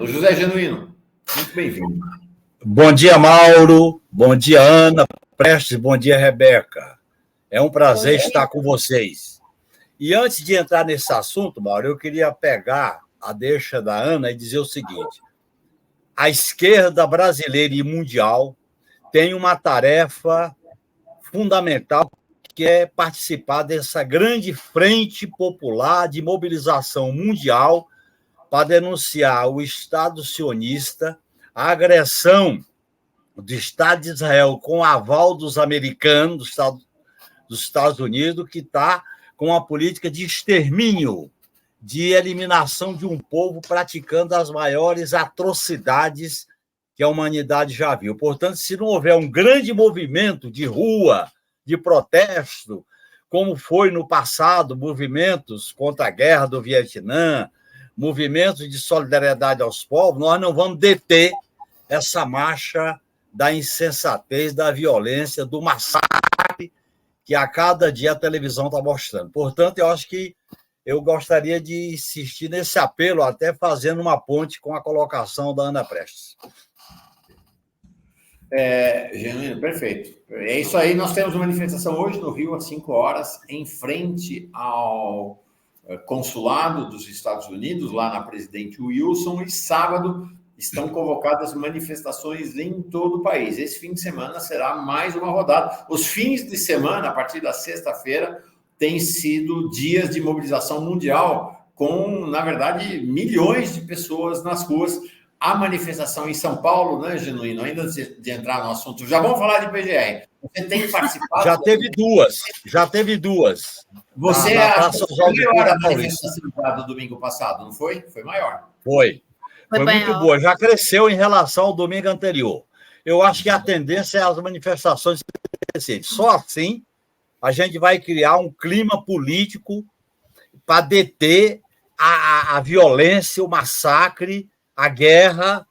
José Genuíno, muito bem-vindo. Bom dia, Mauro. Bom dia, Ana Prestes. Bom dia, Rebeca. É um prazer estar com vocês. E antes de entrar nesse assunto, Mauro, eu queria pegar a deixa da Ana e dizer o seguinte: a esquerda brasileira e mundial tem uma tarefa fundamental, que é participar dessa grande frente popular de mobilização mundial para denunciar o Estado sionista, a agressão do Estado de Israel com aval dos americanos, dos Estados Unidos, que está com uma política de extermínio, de eliminação de um povo, praticando as maiores atrocidades que a humanidade já viu. Portanto, se não houver um grande movimento de rua, de protesto, como foi no passado, movimentos contra a guerra do Vietnã, movimentos de solidariedade aos povos, nós não vamos deter essa marcha da insensatez, da violência, do massacre que a cada dia a televisão está mostrando. Portanto, eu acho que eu gostaria de insistir nesse apelo, até fazendo uma ponte com a colocação da Ana Prestes. Genuíno, perfeito. É isso aí, nós temos uma manifestação hoje no Rio, às 5 horas, em frente ao consulado dos Estados Unidos, lá na Presidente Wilson, e sábado estão convocadas manifestações em todo o país. Esse fim de semana será mais uma rodada. Os fins de semana, a partir da sexta-feira, têm sido dias de mobilização mundial, com, na verdade, milhões de pessoas nas ruas. A manifestação em São Paulo, né, Genuíno? Ainda de entrar no assunto, já vamos falar de PGR. Você tem participado? Já teve duas. Você foi maior a manifestação do domingo passado, não foi? Foi maior. Foi muito boa. Já cresceu em relação ao domingo anterior. Eu acho que a tendência é as manifestações crescerem. Só assim a gente vai criar um clima político para deter a violência, o massacre, a guerra,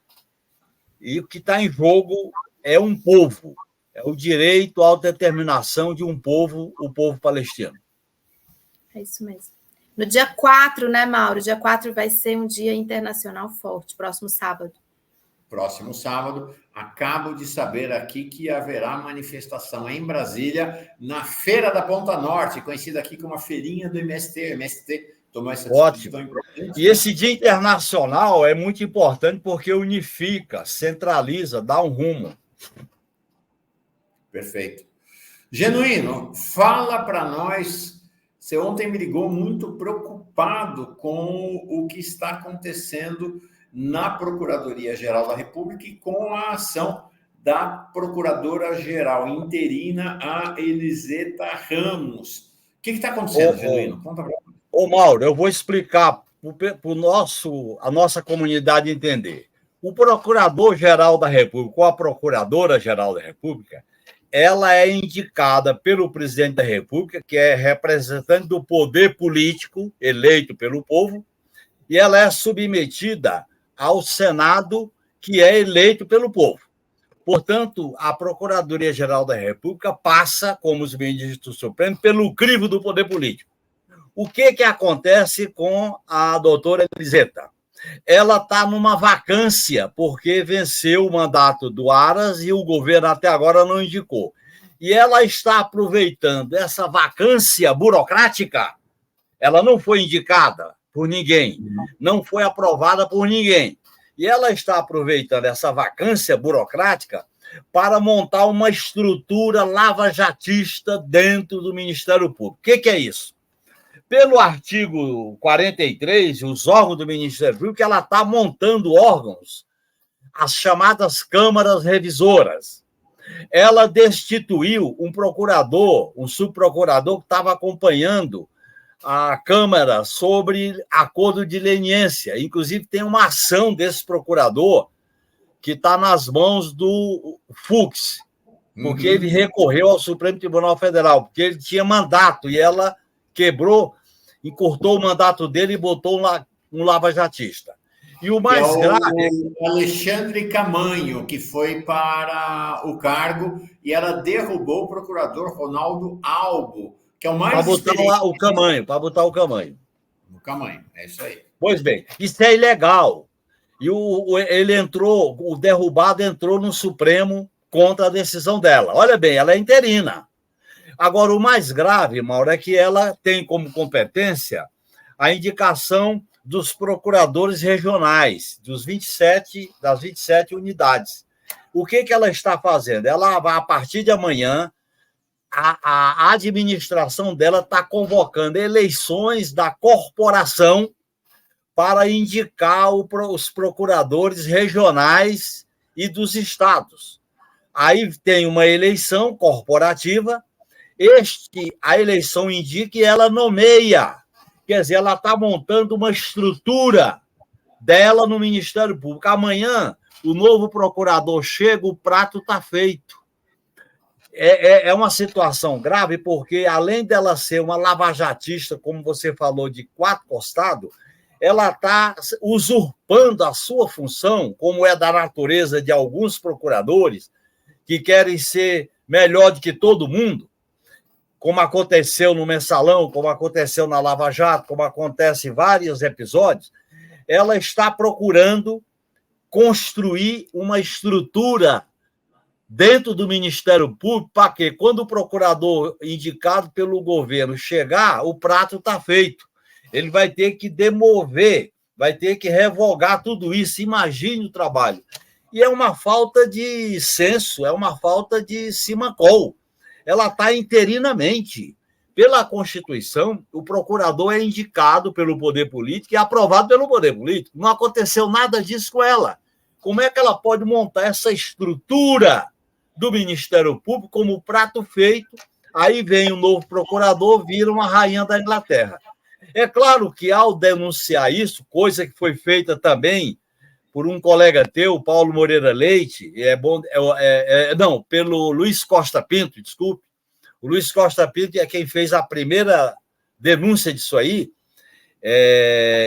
e o que está em jogo é um povo, é o direito à autodeterminação de um povo, o povo palestino. É isso mesmo. No dia 4, né, Mauro? Dia 4 vai ser um dia internacional forte, próximo sábado. Próximo sábado, acabo de saber aqui que haverá manifestação em Brasília, na Feira da Ponta Norte, conhecida aqui como a Feirinha do MST. O MST tomou essa decisão tão importante. E esse dia internacional é muito importante porque unifica, centraliza, dá um rumo. Perfeito. Genuíno, fala para nós. Você ontem me ligou muito preocupado com o que está acontecendo na Procuradoria-Geral da República e com a ação da Procuradora-Geral interina, a Eliseta Ramos. O que está acontecendo, Genuíno? Conta para nós. Mauro, eu vou explicar para a nossa comunidade entender. O Procurador-Geral da República ou a Procuradora-Geral da República, ela é indicada pelo Presidente da República, que é representante do poder político eleito pelo povo, e ela é submetida ao Senado, que é eleito pelo povo. Portanto, a Procuradoria-Geral da República passa, como os ministros do Supremo, pelo crivo do poder político. O que acontece com a doutora Eliseta? Ela está numa vacância, porque venceu o mandato do Aras e o governo até agora não indicou. E ela está aproveitando essa vacância burocrática. Ela não foi indicada por ninguém, não foi aprovada por ninguém. E ela está aproveitando essa vacância burocrática para montar uma estrutura lavajatista dentro do Ministério Público. O que é isso? Pelo artigo 43, os órgãos do Ministério Público, ela está montando órgãos, as chamadas câmaras revisoras. Ela destituiu um procurador, um subprocurador que estava acompanhando a Câmara sobre acordo de leniência. Inclusive, tem uma ação desse procurador que está nas mãos do Fux, porque ele recorreu ao Supremo Tribunal Federal, porque ele tinha mandato e ela quebrou, encurtou o mandato dele e botou um lavajatista. E o mais grave... O Alexandre Camanho, que foi para o cargo, e ela derrubou o procurador Ronaldo Albo, que é o mais... Para botar o Camanho. O Camanho, é isso aí. Pois bem, isso é ilegal. E ele entrou, o derrubado entrou no Supremo contra a decisão dela. Olha bem, ela é interina. Agora, o mais grave, Mauro, é que ela tem como competência a indicação dos procuradores regionais, das 27 unidades. O que ela está fazendo? Ela vai, a partir de amanhã, a administração dela está convocando eleições da corporação para indicar os procuradores regionais e dos estados. Aí tem uma eleição corporativa, a eleição indica e ela nomeia. Quer dizer, ela está montando uma estrutura dela no Ministério Público. Amanhã, o novo procurador chega, o prato está feito. É uma situação grave, porque, além dela ser uma lavajatista, como você falou, de 4 costados, ela está usurpando a sua função, como é da natureza de alguns procuradores, que querem ser melhor do que todo mundo, como aconteceu no Mensalão, como aconteceu na Lava Jato, como acontece em vários episódios. Ela está procurando construir uma estrutura dentro do Ministério Público para que, quando o procurador indicado pelo governo chegar, o prato está feito. Ele vai ter que demover, vai ter que revogar tudo isso. Imagine o trabalho. E é uma falta de senso, é uma falta de simancol. Ela está interinamente. Pela Constituição, o procurador é indicado pelo poder político e aprovado pelo poder político. Não aconteceu nada disso com ela. Como é que ela pode montar essa estrutura do Ministério Público como prato feito? Aí vem o novo procurador, vira uma rainha da Inglaterra. É claro que, ao denunciar isso, coisa que foi feita também por um colega teu, Paulo Moreira Leite, pelo Luiz Costa Pinto, desculpe. O Luiz Costa Pinto é quem fez a primeira denúncia disso aí.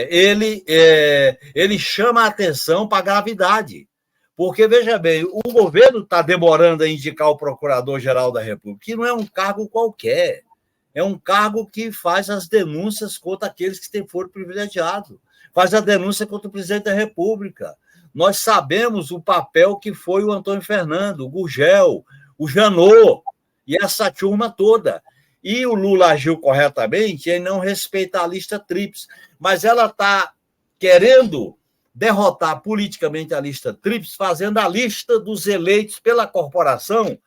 Ele chama a atenção para a gravidade. Porque, veja bem, o governo está demorando a indicar o Procurador-Geral da República, que não é um cargo qualquer. É um cargo que faz as denúncias contra aqueles que foram privilegiados. Faz a denúncia contra o presidente da República. Nós sabemos o papel que foi o Antônio Fernando, o Gurgel, o Janot e essa turma toda. E o Lula agiu corretamente em não respeitar a lista tríplice. Mas ela está querendo derrotar politicamente a lista tríplice, fazendo a lista dos eleitos pela corporação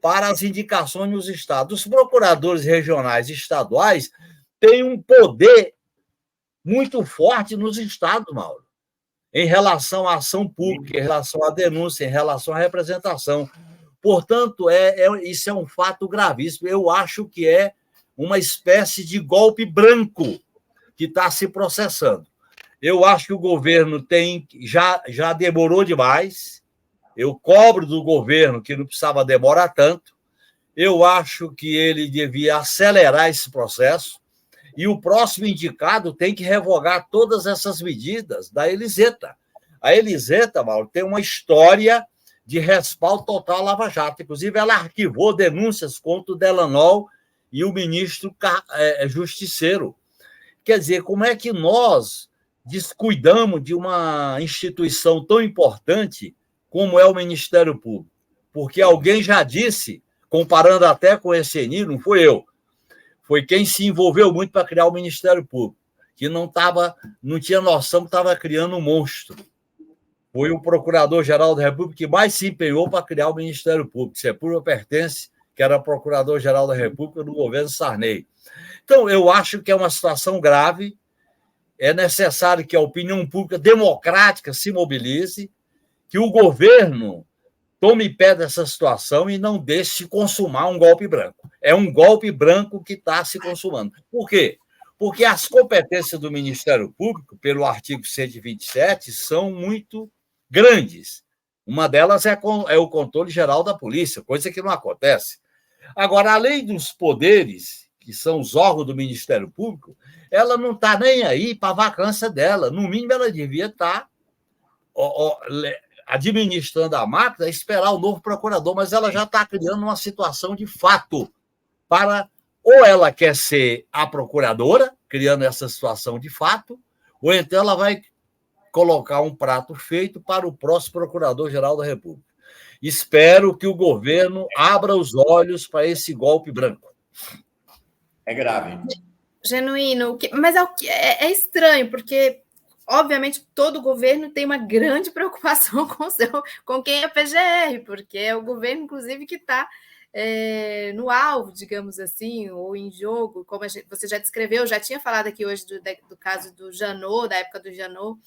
para as indicações nos estados. Os procuradores regionais e estaduais têm um poder muito forte nos estados, Mauro, em relação à ação pública, em relação à denúncia, em relação à representação. Portanto, isso é um fato gravíssimo. Eu acho que é uma espécie de golpe branco que está se processando. Eu acho que o governo já demorou demais. Eu cobro do governo que não precisava demorar tanto. Eu acho que ele devia acelerar esse processo e o próximo indicado tem que revogar todas essas medidas da Eliseta. A Eliseta, Mauro, tem uma história de respaldo total à Lava Jato. Inclusive, ela arquivou denúncias contra o Delanol e o ministro Justiceiro. Quer dizer, como é que nós descuidamos de uma instituição tão importante como é o Ministério Público? Porque alguém já disse, comparando até com o SNI, não foi eu, foi quem se envolveu muito para criar o Ministério Público, que não tinha noção que estava criando um monstro. Foi o Procurador-Geral da República que mais se empenhou para criar o Ministério Público. Sepúlveda Pertence, que era Procurador-Geral da República do governo Sarney. Então, eu acho que é uma situação grave, é necessário que a opinião pública democrática se mobilize, que o governo tome pé dessa situação e não deixe consumar um golpe branco. É um golpe branco que está se consumando. Por quê? Porque as competências do Ministério Público, pelo artigo 127, são muito grandes. Uma delas é o controle geral da polícia, coisa que não acontece. Agora, além dos poderes, que são os órgãos do Ministério Público, ela não está nem aí para a vacância dela. No mínimo, ela devia estar administrando a máquina, esperar o novo procurador, mas ela já está criando uma situação de fato para... Ou ela quer ser a procuradora, criando essa situação de fato, ou então ela vai colocar um prato feito para o próximo Procurador-Geral da República. Espero que o governo abra os olhos para esse golpe branco. É grave. Genuíno, mas é estranho, porque, obviamente, todo governo tem uma grande preocupação com quem é PGR, porque é o governo, inclusive, que está no alvo, digamos assim, ou em jogo, como você já descreveu, já tinha falado aqui hoje do caso do Janot, da época do Janot.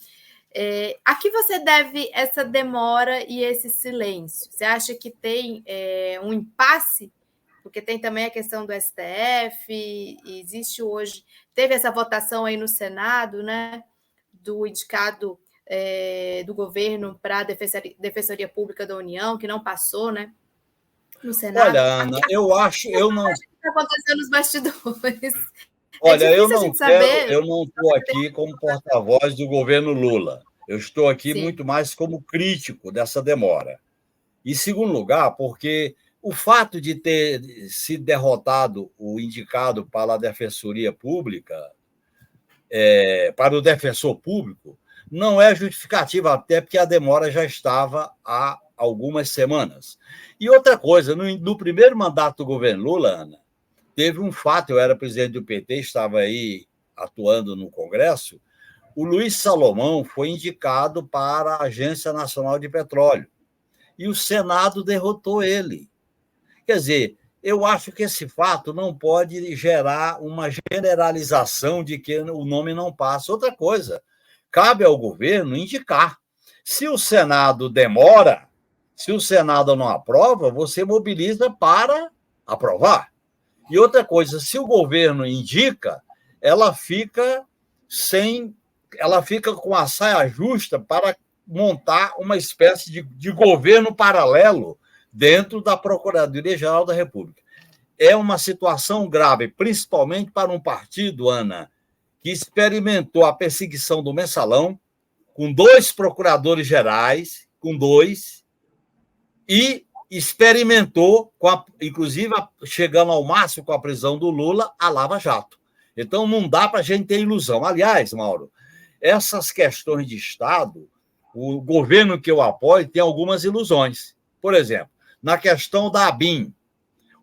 A que você deve essa demora e esse silêncio? Você acha que tem um impasse? Porque tem também a questão do STF, e existe hoje, teve essa votação aí no Senado, né, do indicado do governo para a Defensoria Pública da União, que não passou, né, no Senado. Olha, Ana, eu não... O que está acontecendo nos bastidores? Olha, eu não estou aqui como porta-voz do governo Lula. Eu estou aqui muito mais como crítico dessa demora. E, em segundo lugar, porque o fato de ter se derrotado o indicado para a Defensoria Pública, para o defensor público, não é justificativa, até porque a demora já estava há algumas semanas. E outra coisa, no primeiro mandato do governo Lula, Ana, teve um fato, eu era presidente do PT, estava aí atuando no Congresso, o Luiz Salomão foi indicado para a Agência Nacional de Petróleo, e o Senado derrotou ele. Quer dizer, eu acho que esse fato não pode gerar uma generalização de que o nome não passa. Outra coisa, cabe ao governo indicar. Se o Senado demora, se o Senado não aprova, você mobiliza para aprovar. E outra coisa, se o governo indica, ela fica com a saia justa para montar uma espécie de governo paralelo dentro da Procuradoria-Geral da República. É uma situação grave, principalmente para um partido, Ana, que experimentou a perseguição do mensalão, com 2 procuradores gerais, e experimentou, inclusive chegando ao máximo com a prisão do Lula, a Lava Jato. Então, não dá para a gente ter ilusão. Aliás, Mauro, essas questões de Estado, o governo que eu apoio tem algumas ilusões. Por exemplo, na questão da ABIN,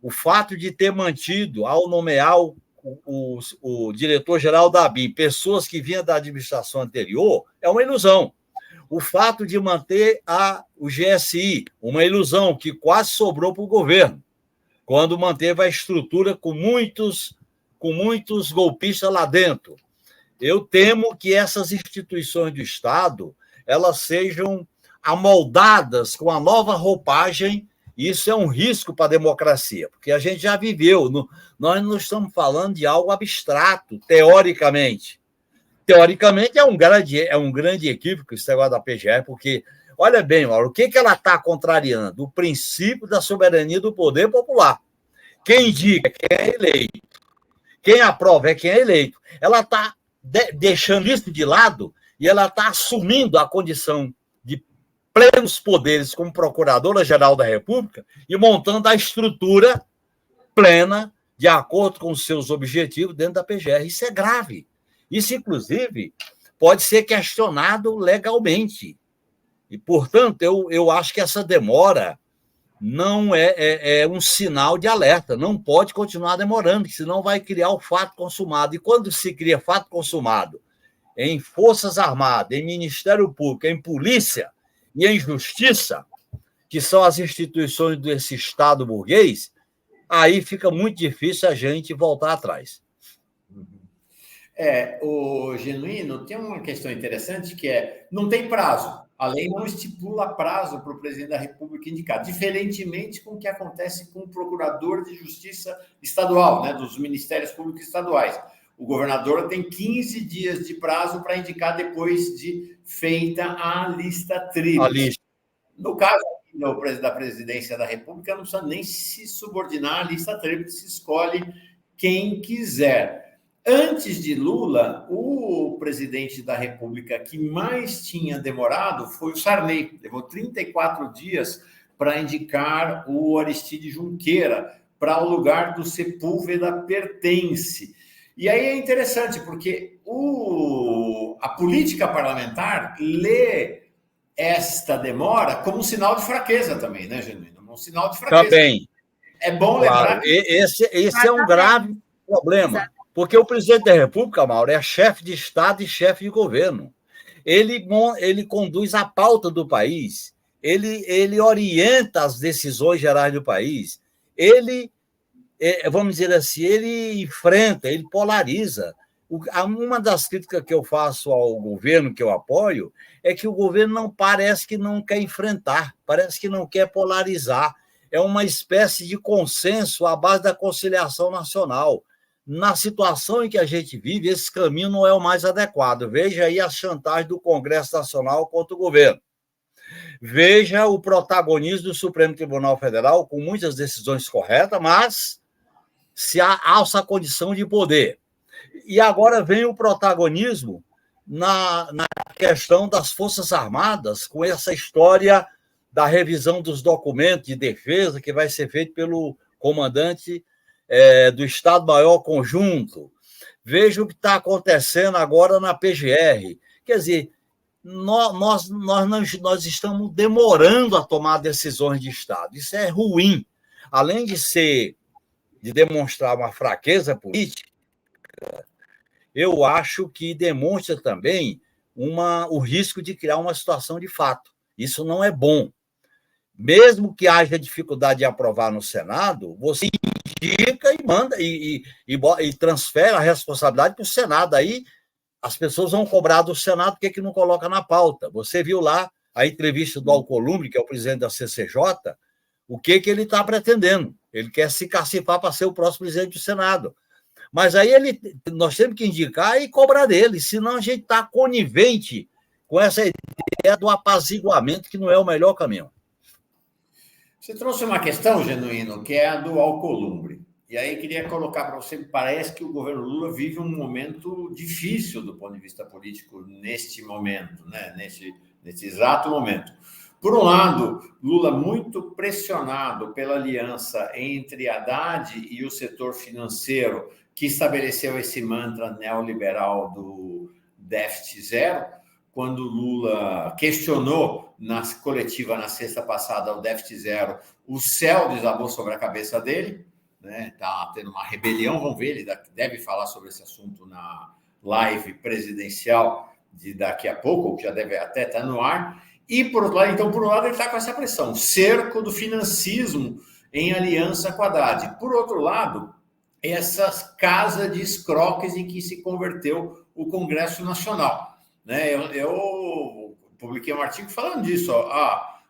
o fato de ter mantido, ao nomear o diretor-geral da ABIN, pessoas que vinham da administração anterior, é uma ilusão. O fato de manter o GSI, uma ilusão que quase sobrou para o governo, quando manteve a estrutura com muitos golpistas lá dentro. Eu temo que essas instituições do Estado elas sejam amoldadas com a nova roupagem. Isso é um risco para a democracia, porque a gente já viveu. Nós não estamos falando de algo abstrato, teoricamente. Teoricamente, é um grande equívoco esse negócio da PGR, porque, olha bem, Mauro, o que ela está contrariando? O princípio da soberania do poder popular. Quem indica é quem é eleito. Quem aprova é quem é eleito. Ela está deixando isso de lado e ela está assumindo a condição de plenos poderes como Procuradora-Geral da República e montando a estrutura plena de acordo com os seus objetivos dentro da PGR. Isso é grave. Isso, inclusive, pode ser questionado legalmente. E, portanto, eu acho que essa demora não é um sinal de alerta. Não pode continuar demorando, senão vai criar o fato consumado. E quando se cria fato consumado em Forças Armadas, em Ministério Público, em Polícia e em Justiça, que são as instituições desse Estado burguês, aí fica muito difícil a gente voltar atrás. O Genuíno, tem uma questão interessante que não tem prazo. A lei não estipula prazo para o presidente da República indicar, diferentemente com o que acontece com o procurador de justiça estadual, né, dos ministérios públicos estaduais. O governador tem 15 dias de prazo para indicar depois de feita a lista tríplice. No caso da presidência da República, não precisa nem se subordinar à lista tríplice, escolhe quem quiser. Antes de Lula, o presidente da República que mais tinha demorado foi o Sarney. Levou 34 dias para indicar o Aristide Junqueira para o lugar do Sepúlveda Pertence. E aí é interessante, porque a política parlamentar lê esta demora como um sinal de fraqueza também, né, Genuíno? Um sinal de fraqueza. Também. É bom Claro, lembrar que... esse é um grave problema, porque o presidente da República, Mauro, é chefe de Estado e chefe de governo. Ele conduz a pauta do país, ele orienta as decisões gerais do país, vamos dizer assim, ele enfrenta, ele polariza. Uma das críticas que eu faço ao governo, que eu apoio, é que o governo parece que não quer enfrentar, parece que não quer polarizar. É uma espécie de consenso à base da conciliação nacional. Na situação em que a gente vive, esse caminho não é o mais adequado. Veja aí a chantagem do Congresso Nacional contra o governo. Veja o protagonismo do Supremo Tribunal Federal, com muitas decisões corretas, mas se alça a condição de poder. E agora vem o protagonismo na questão das Forças Armadas, com essa história da revisão dos documentos de defesa que vai ser feito pelo comandante do Estado-Maior Conjunto. Veja o que está acontecendo agora na PGR. Quer dizer, nós estamos demorando a tomar decisões de Estado. Isso é ruim. Além de demonstrar uma fraqueza política, eu acho que demonstra também o risco de criar uma situação de fato. Isso não é bom. Mesmo que haja dificuldade de aprovar no Senado, você indica e manda e transfere a responsabilidade para o Senado. Aí as pessoas vão cobrar do Senado porque que não coloca na pauta. Você viu lá a entrevista do Alcolumbre, que é o presidente da CCJ, o que ele está pretendendo. Ele quer se cacifar para ser o próximo presidente do Senado. Mas aí nós temos que indicar e cobrar dele, senão a gente está conivente com essa ideia do apaziguamento, que não é o melhor caminho. Você trouxe uma questão, Genuíno, que é a do Alcolumbre. E aí queria colocar para você, parece que o governo Lula vive um momento difícil do ponto de vista político neste momento, né? Nesse exato momento. Por um lado, Lula muito pressionado pela aliança entre Haddad e o setor financeiro, que estabeleceu esse mantra neoliberal do déficit zero. Quando Lula questionou na coletiva na sexta passada o déficit zero, o céu desabou sobre a cabeça dele, né? Está tendo uma rebelião, vamos ver, ele deve falar sobre esse assunto na live presidencial de daqui a pouco, ou que já deve até estar no ar. E, por outro lado, ele está com essa pressão, cerco do financismo em aliança com a Haddad. Por outro lado, essa casa de escroques em que se converteu o Congresso Nacional. Né? Eu publiquei um artigo falando disso.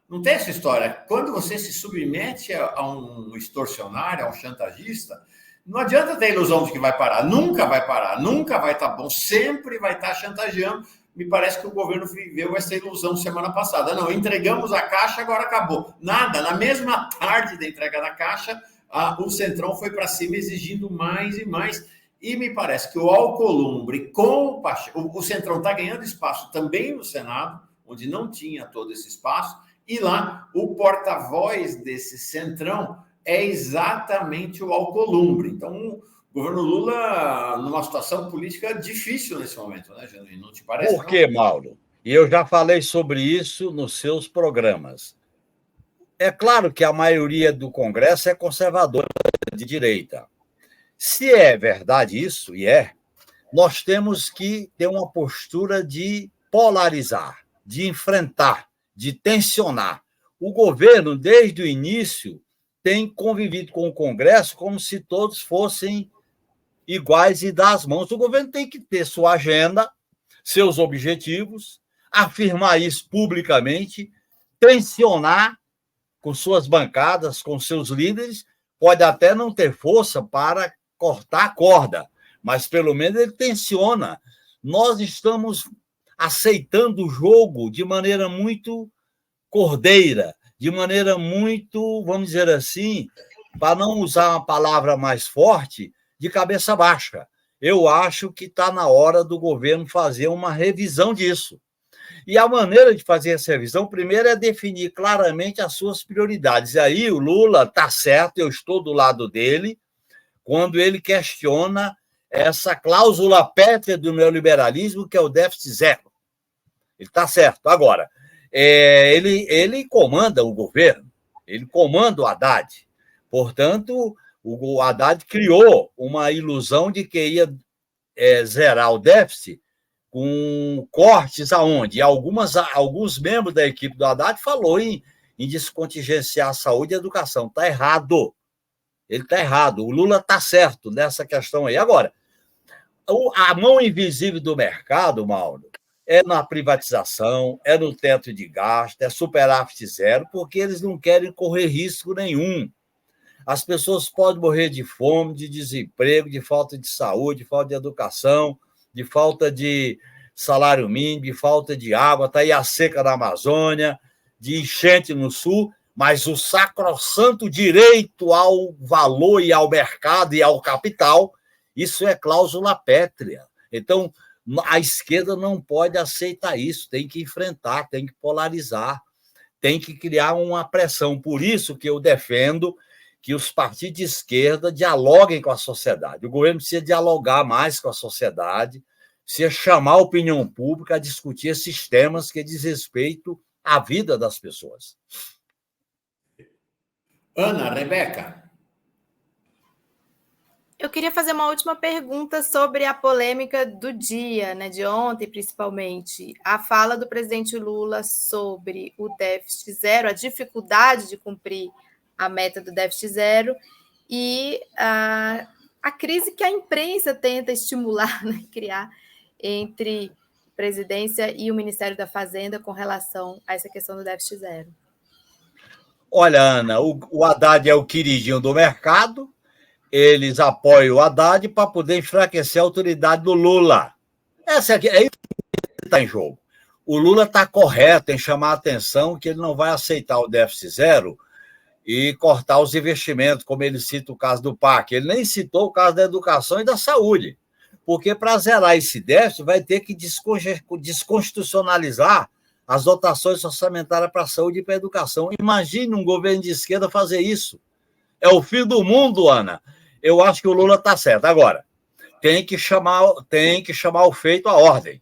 Não tem essa história. Quando você se submete a um extorsionário, a um chantagista, não adianta ter a ilusão de que vai parar. Nunca vai parar, nunca vai estar bom, sempre vai estar chantageando. Me parece que o governo viveu essa ilusão semana passada. Não, entregamos a Caixa, agora acabou. Nada, na mesma tarde da entrega da Caixa, o Centrão foi para cima exigindo mais e mais. E me parece que o Alcolumbre com o Centrão está ganhando espaço também no Senado, onde não tinha todo esse espaço, e lá o porta-voz desse Centrão é exatamente o Alcolumbre. Então, o governo Lula numa situação política difícil nesse momento, né, Genuíno? Não te parece? Por quê, Mauro? E eu já falei sobre isso nos seus programas. É claro que a maioria do Congresso é conservadora de direita. Se é verdade isso, nós temos que ter uma postura de polarizar, de enfrentar, de tensionar. O governo, desde o início, tem convivido com o Congresso como se todos fossem iguais e dar as mãos. O governo tem que ter sua agenda, seus objetivos, afirmar isso publicamente, tensionar com suas bancadas, com seus líderes, pode até não ter força para cortar a corda, mas pelo menos ele tensiona. Nós estamos aceitando o jogo de maneira muito cordeira, de maneira muito, vamos dizer assim, para não usar uma palavra mais forte, de cabeça baixa. Eu acho que está na hora do governo fazer uma revisão disso. E a maneira de fazer essa revisão, primeiro, é definir claramente as suas prioridades. E aí o Lula está certo, eu estou do lado dele, quando ele questiona essa cláusula pétrea do neoliberalismo, que é o déficit zero. Ele está certo. Agora, ele comanda o governo, ele comanda o Haddad. Portanto, o Haddad criou uma ilusão de que ia zerar o déficit com cortes aonde? Alguns membros da equipe do Haddad falou em descontingenciar a saúde e a educação. Está errado. Ele está errado. O Lula está certo nessa questão aí. Agora, a mão invisível do mercado, Mauro, é na privatização, é no teto de gasto, é superávit zero, porque eles não querem correr risco nenhum. As pessoas podem morrer de fome, de desemprego, de falta de saúde, de falta de educação, de falta de salário mínimo, de falta de água, está aí a seca na Amazônia, de enchente no Sul, mas o sacrossanto direito ao valor e ao mercado e ao capital, isso é cláusula pétrea. Então, a esquerda não pode aceitar isso, tem que enfrentar, tem que polarizar, tem que criar uma pressão. Por isso que eu defendo que os partidos de esquerda dialoguem com a sociedade. O governo precisa dialogar mais com a sociedade, precisa chamar a opinião pública a discutir esses temas que diz respeito à vida das pessoas. Ana, Rebeca. Eu queria fazer uma última pergunta sobre a polêmica do dia, né, de ontem, principalmente. A fala do presidente Lula sobre o déficit zero, a dificuldade de cumprir a meta do déficit zero e a crise que a imprensa tenta estimular, né, criar entre a presidência e o Ministério da Fazenda com relação a essa questão do déficit zero. Olha, Ana, o Haddad é o queridinho do mercado, eles apoiam o Haddad para poder enfraquecer a autoridade do Lula. É isso que está em jogo. O Lula está correto em chamar a atenção que ele não vai aceitar o déficit zero e cortar os investimentos, como ele cita o caso do PAC. Ele nem citou o caso da educação e da saúde, porque para zerar esse déficit vai ter que desconstitucionalizar as dotações orçamentárias para a saúde e para a educação. Imagine um governo de esquerda fazer isso. É o fim do mundo, Ana. Eu acho que o Lula está certo. Agora, tem que chamar o feito à ordem.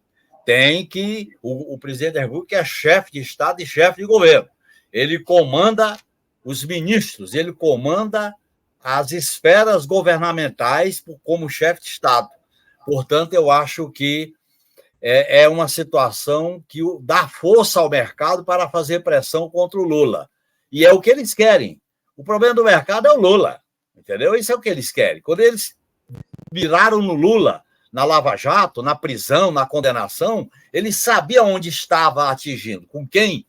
O presidente da República é chefe de Estado e chefe de governo. Ele comanda os ministros, ele comanda as esferas governamentais como chefe de Estado. Portanto, eu acho que é uma situação que dá força ao mercado para fazer pressão contra o Lula. E é o que eles querem. O problema do mercado é o Lula, entendeu? Isso é o que eles querem. Quando eles viraram no Lula, na Lava Jato, na prisão, na condenação, eles sabiam onde estava atingindo, com quem,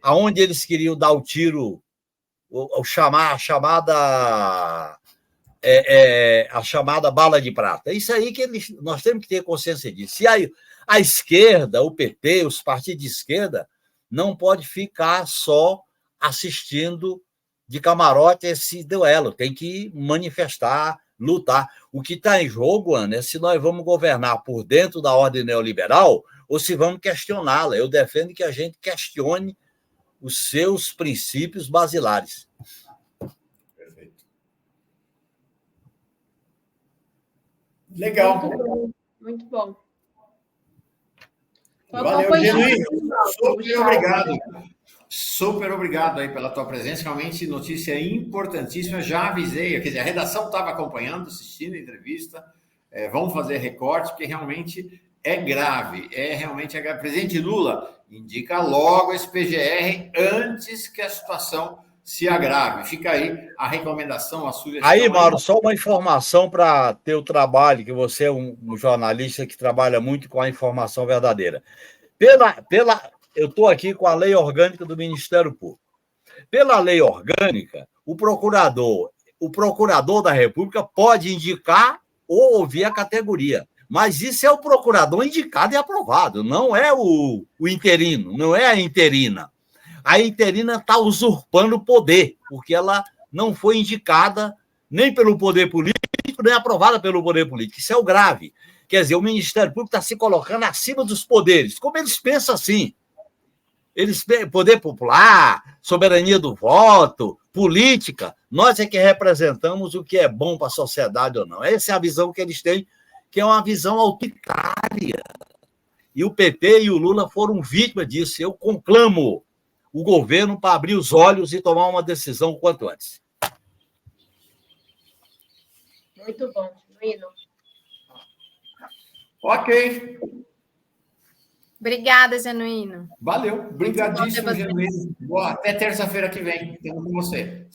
aonde eles queriam dar o tiro, a chamada bala de prata. É isso aí que nós temos que ter consciência disso. E aí, a esquerda, o PT, os partidos de esquerda, não pode ficar só assistindo de camarote esse duelo, tem que manifestar, lutar. O que está em jogo, Ana, é se nós vamos governar por dentro da ordem neoliberal ou se vamos questioná-la. Eu defendo que a gente questione os seus princípios basilares. Perfeito. Legal. Muito bom. Muito bom. Valeu, Genuíno. Super obrigado. Super obrigado aí pela tua presença. Realmente, notícia importantíssima. Já avisei, quer dizer, a redação estava acompanhando, assistindo a entrevista. Vamos fazer recorte, porque realmente é grave. Realmente é grave. O presidente Lula indica logo esse PGR antes que a situação se agrave. Fica aí a recomendação, a sugestão. Aí, Mauro, só uma informação para ter o trabalho, que você é um jornalista que trabalha muito com a informação verdadeira. Eu estou aqui com a lei orgânica do Ministério Público. Pela lei orgânica, o procurador da República pode indicar ou ouvir a categoria. Mas isso é o procurador indicado e aprovado, não é o interino, não é a interina. A interina está usurpando o poder, porque ela não foi indicada nem pelo poder político, nem aprovada pelo poder político. Isso é o grave. Quer dizer, o Ministério Público está se colocando acima dos poderes. Como eles pensam assim? Poder popular, soberania do voto, política, nós é que representamos o que é bom para a sociedade ou não. Essa é a visão que eles têm, que é uma visão autoritária. E o PT e o Lula foram vítimas disso. Eu conclamo o governo para abrir os olhos e tomar uma decisão o quanto antes. Muito bom, Genuíno. Ok. Obrigada, Genuíno. Valeu. Obrigadíssimo, Muito bom ter você. Genuíno. Boa. Até terça-feira que vem. Temos com você.